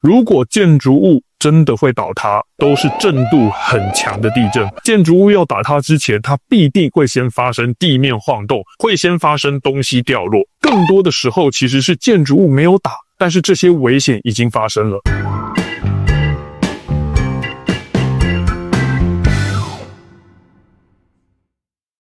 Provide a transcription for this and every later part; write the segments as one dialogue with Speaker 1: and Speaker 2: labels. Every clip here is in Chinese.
Speaker 1: 如果建筑物真的会倒塌，都是震度很强的地震。建筑物要倒塌之前，它必定会先发生地面晃动，会先发生东西掉落。更多的时候其实是建筑物没有倒，但是这些危险已经发生了。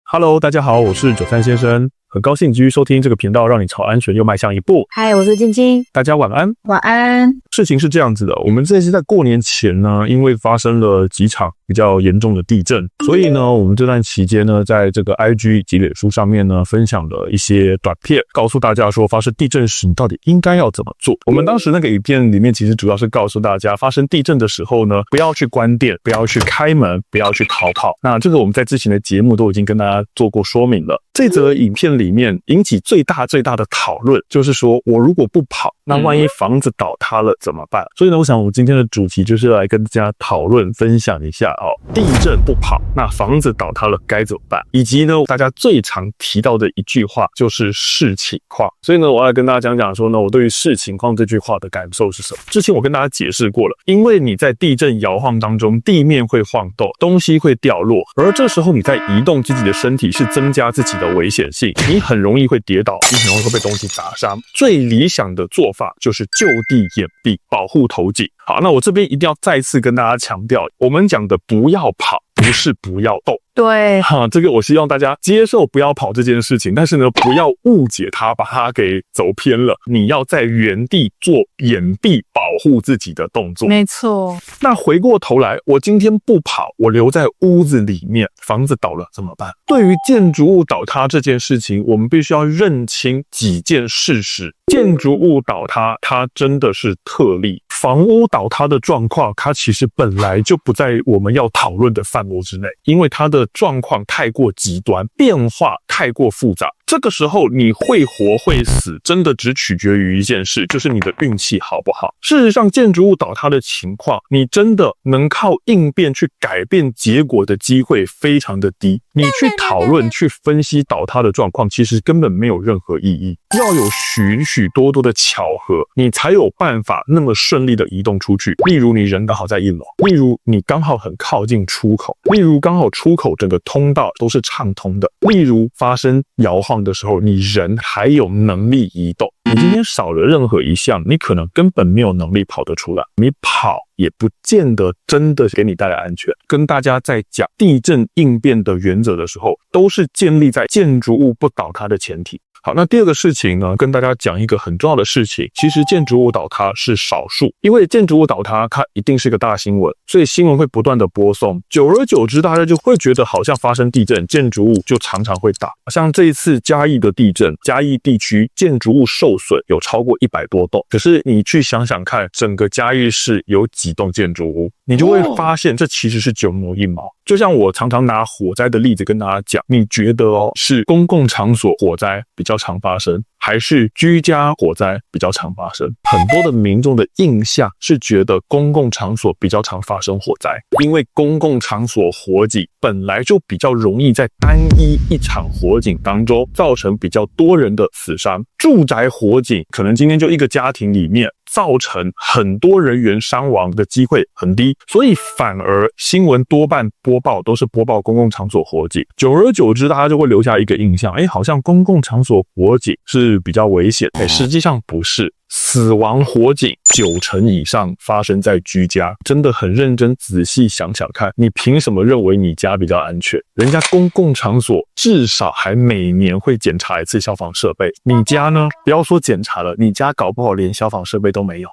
Speaker 1: Hello， 大家好，我是93先生，很高兴继续收听这个频道，让你朝安全又迈向一步。
Speaker 2: 嗨，我是静静，
Speaker 1: 大家晚安。
Speaker 2: 晚安。
Speaker 1: 事情是这样子的，我们这次在过年前呢，因为发生了几场比较严重的地震，所以呢，我们这段期间呢，在这个 IG 及脸书上面呢，分享了一些短片，告诉大家说发生地震时你到底应该要怎么做。我们当时那个影片里面其实主要是告诉大家，发生地震的时候呢，不要去关电，不要去开门，不要去逃跑。那这个我们在之前的节目都已经跟大家做过说明了。这则影片里面引起最大的讨论，就是说我如果不跑，那万一房子倒塌了怎么办？所以呢，我想我们今天的主题就是来跟大家讨论分享一下地震不跑，那房子倒塌了该怎么办？以及呢，大家最常提到的一句话就是视情况。所以呢，我要来跟大家讲说呢，我对于视情况这句话的感受是什么？之前我跟大家解释过了，因为你在地震摇晃当中，地面会晃动，东西会掉落，而这时候你在移动自己的身体，是增加自己的危险性，你很容易会跌倒，你很容易会被东西砸伤。最理想的做法就是就地掩蔽，保护头颈。好，那我这边一定要再次跟大家强调，我们讲的不要跑，不是不要动。
Speaker 2: 对，
Speaker 1: 这个我希望大家接受不要跑这件事情，但是呢，不要误解它，把它给走偏了。你要在原地做掩蔽、保护自己的动作。
Speaker 2: 没错。
Speaker 1: 那回过头来，我今天不跑，我留在屋子里面，房子倒了怎么办？对于建筑物倒塌这件事情，我们必须要认清几件事实。建筑物倒塌，它真的是特例。房屋倒塌的状况，它其实本来就不在我们要讨论的范围之内，因为它的状况太过极端，变化太过复杂。这个时候你会活会死，真的只取决于一件事，就是你的运气好不好。事实上，建筑物倒塌的情况，你真的能靠应变去改变结果的机会非常的低。你去讨论、去分析倒塌的状况，其实根本没有任何意义。要有许许多多的巧合，你才有办法那么顺利的移动出去。例如，你人刚好在1楼，例如你刚好很靠近出口，例如刚好出口整个通道都是畅通的，例如发生摇晃的时候，你人还有能力移动。你今天少了任何一项，你可能根本没有能力跑得出来。你跑也不见得真的给你带来安全。跟大家在讲地震应变的原则的时候，都是建立在建筑物不倒塌的前提。好，那第二个事情呢，跟大家讲一个很重要的事情，其实建筑物倒塌是少数，因为建筑物倒塌它一定是个大新闻，所以新闻会不断的播送，久而久之大家就会觉得好像发生地震，建筑物就常常会倒。像这一次嘉义的地震，嘉义地区建筑物受损有超过100多栋，可是你去想想看，整个嘉义市有几栋建筑物，你就会发现这其实是九牛一毛。就像我常常拿火灾的例子跟大家讲，你觉得是公共场所火灾比较常发生，还是居家火灾比较常发生？很多的民众的印象是觉得公共场所比较常发生火灾，因为公共场所火警本来就比较容易在单一一场火警当中造成比较多人的死伤。住宅火警可能今天就一个家庭里面造成很多人员伤亡的机会很低，所以反而新闻多半播报都是播报公共场所火警。久而久之，大家就会留下一个印象，好像公共场所火警是比较危险，实际上不是。死亡火警90%以上发生在居家，真的很认真仔细想想看，你凭什么认为你家比较安全？人家公共场所至少还每年会检查一次消防设备，你家呢？不要说检查了，你家搞不好连消防设备都没有。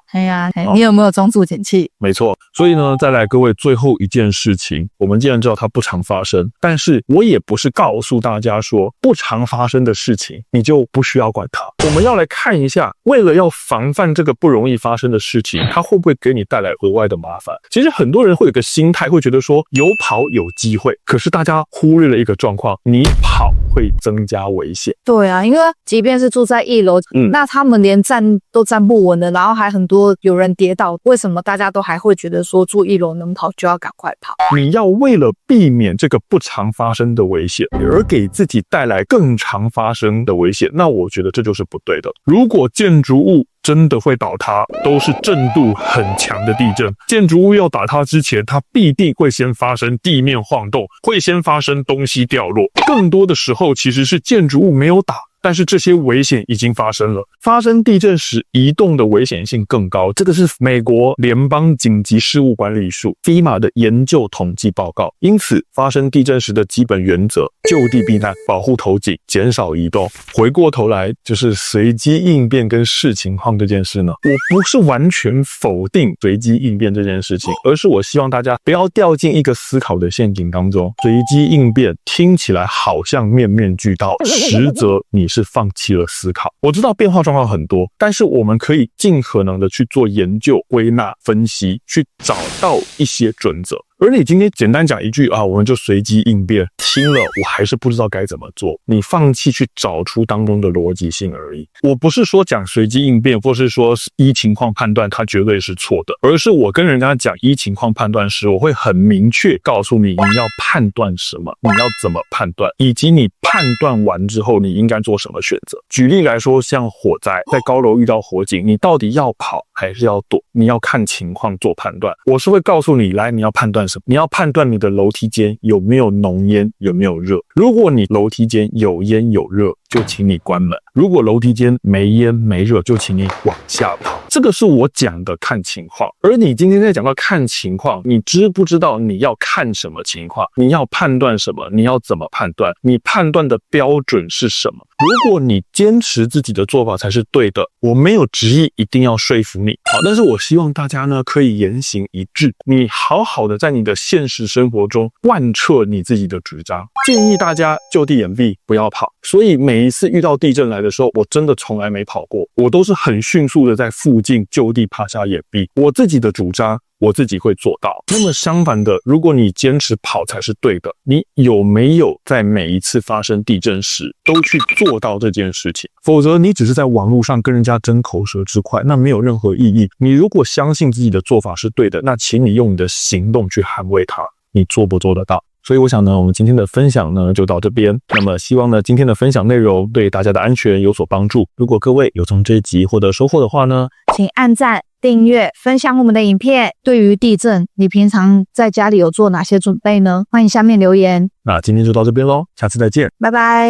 Speaker 2: 你有没有中速检器？
Speaker 1: 没错。所以呢，再来各位，最后一件事情，我们既然知道它不常发生，但是我也不是告诉大家说不常发生的事情你就不需要管它。我们要来看一下，为了要防范这个不容易发生的事情，它会不会给你带来额外的麻烦？其实很多人会有个心态，会觉得说有跑有机会，可是大家忽略了一个状况，你跑会增加危险。
Speaker 2: 对啊，因为即便是住在1楼，那他们连站都站不稳的，然后还很多有人跌倒，为什么大家都还会觉得说住1楼能跑就要赶快跑？
Speaker 1: 你要为了避免这个不常发生的危险，而给自己带来更常发生的危险，那我觉得这就是不对的。如果建筑物真的会倒塌，都是震度很强的地震。建筑物要倒塌之前，它必定会先发生地面晃动，会先发生东西掉落。更多的时候其实是建筑物没有倒，但是这些危险已经发生了。发生地震时移动的危险性更高，这个是美国联邦紧急事务管理署 FEMA 的研究统计报告。因此发生地震时的基本原则，就地避难，保护头颈，减少移动。回过头来就是随机应变跟视情况这件事呢，我不是完全否定随机应变这件事情，而是我希望大家不要掉进一个思考的陷阱当中。随机应变听起来好像面面俱到，实则你是放弃了思考。我知道变化状况很多，但是我们可以尽可能的去做研究、归纳、分析，去找到一些准则。而你今天简单讲一句啊，我们就随机应变，听了我还是不知道该怎么做，你放弃去找出当中的逻辑性而已。我不是说讲随机应变，或是说依情况判断它绝对是错的，而是我跟人家讲依情况判断时，我会很明确告诉你，你要判断什么，你要怎么判断，以及你判断完之后你应该做什么选择。举例来说，像火灾，在高楼遇到火警，你到底要跑还是要躲，你要看情况做判断。我是会告诉你，来，你要判断什么？你要判断你的楼梯间有没有浓烟，有没有热。如果你楼梯间有烟有热，就请你关门；如果楼梯间没烟没热，就请你往下跑。这个是我讲的看情况。而你今天在讲到看情况，你知不知道你要看什么情况？你要判断什么？你要怎么判断？你判断的标准是什么？如果你坚持自己的做法才是对的，我没有执意一定要说服你，好，但是我希望大家呢可以言行一致，你好好的在你的现实生活中贯彻你自己的主张。建议大家就地掩蔽，不要跑。所以每一次遇到地震来的时候，我真的从来没跑过，我都是很迅速的在附近就地趴下掩蔽。我自己的主张我自己会做到。那么相反的，如果你坚持跑才是对的，你有没有在每一次发生地震时都去做到这件事情？否则你只是在网络上跟人家争口舌之快，那没有任何意义。你如果相信自己的做法是对的，那请你用你的行动去捍卫它。你做不做得到？所以我想呢，我们今天的分享呢就到这边。那么希望呢今天的分享内容对大家的安全有所帮助。如果各位有从这一集获得收获的话呢，
Speaker 2: 请按赞、订阅、分享我们的影片。对于地震，你平常在家里有做哪些准备呢？欢迎下面留言。
Speaker 1: 那今天就到这边咯，下次再见，
Speaker 2: 拜拜。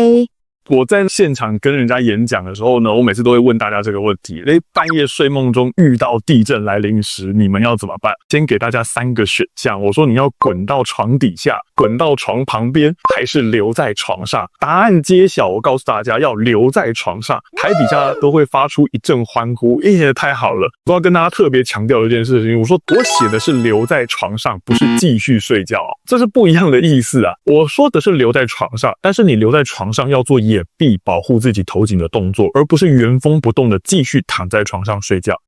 Speaker 1: 我在现场跟人家演讲的时候呢，我每次都会问大家这个问题：半夜睡梦中遇到地震来临时，你们要怎么办？先给大家3个选项，我说你要滚到床底下，滚到床旁边，还是留在床上？答案揭晓，我告诉大家要留在床上。台底下都会发出一阵欢呼，太好了！我要跟大家特别强调一件事情，我说我写的是留在床上，不是继续睡觉，这是不一样的意思啊。我说的是留在床上，但是你留在床上要做掩蔽保护自己头颈的动作，而不是原封不动的继续躺在床上睡觉。